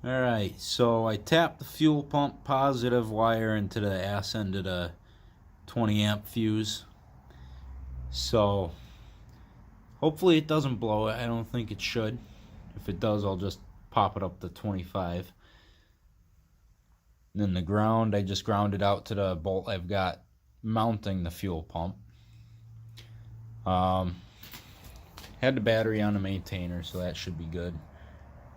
Alright, so I tapped the fuel pump positive wire into the ass end of the 20 amp fuse. So hopefully it doesn't blow it. I don't think it should. If it does, I'll just pop it up to 25. And then the ground, I just grounded out to the bolt I've got mounting the fuel pump. Had the battery on the maintainer, so that should be good.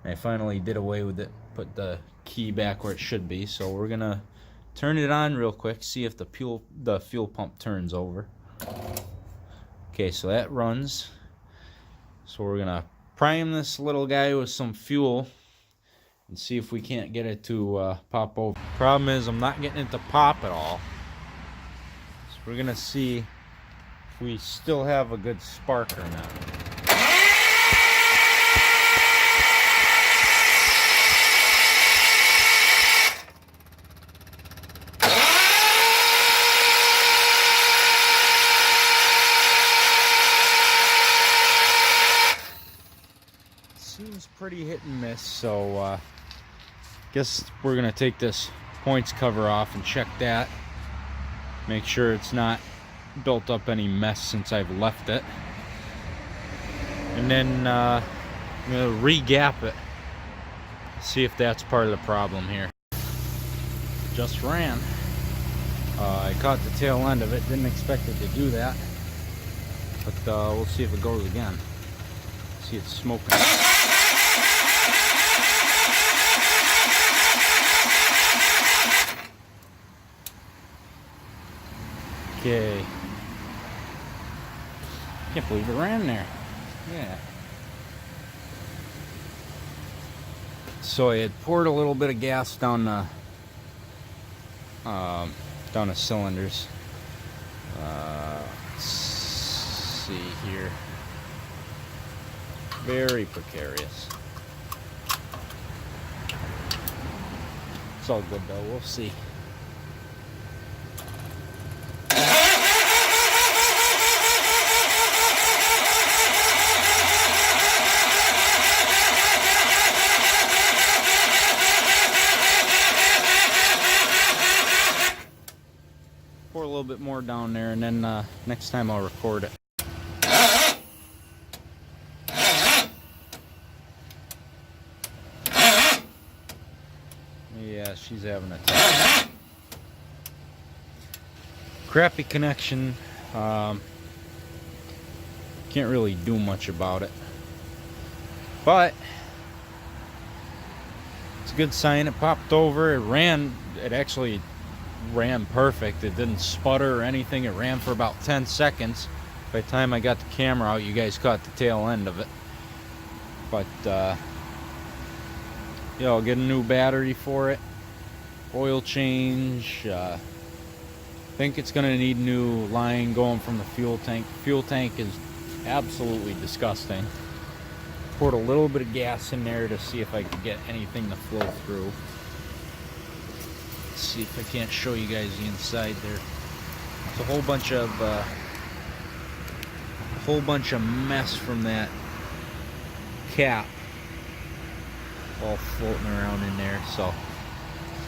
I finally did away with it, put the key back where it should be, so we're gonna turn it on real quick, see if the fuel pump turns over. Okay, so that runs. So we're gonna prime this little guy with some fuel and see if we can't get it to pop over. Problem is I'm not getting it to pop at all. So we're gonna see if we still have a good spark or not. Seems pretty hit and miss, so guess we're gonna take this points cover off and check that. Make sure it's not built up any mess since I've left it. And then I'm gonna re-gap it. See if that's part of the problem here. Just ran. I caught the tail end of it, didn't expect it to do that. But we'll see if it goes again. See, it's smoking. Okay. Can't believe it ran there. Yeah. So I had poured a little bit of gas down the cylinders. Let's see here. Very precarious. It's all good though. We'll see. Pour a little bit more down there, and then next time I'll record it. Yeah, she's having a time. Crappy connection. Can't really do much about it, but it's a good sign. It popped over. It ran. It actually ran perfect. It didn't sputter or anything. It ran for about 10 seconds. By the time I got the camera out, you guys caught the tail end of it. But yeah, I'll get a new battery for it, oil change. Think it's gonna need new line going from the fuel tank. Fuel tank is absolutely disgusting. Poured a little bit of gas in there to see if I could get anything to flow through. Let's see if I can't show you guys the inside there. It's a whole bunch of mess from that cap all floating around in there. So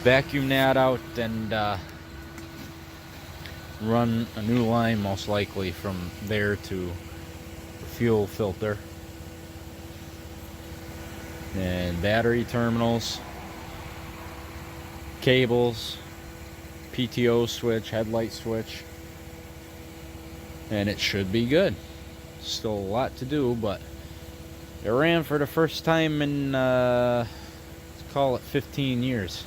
vacuum that out and run a new line most likely from there to the fuel filter and battery terminals, cables, PTO switch, headlight switch, and it should be good. Still a lot to do, but it ran for the first time in let's call it 15 years.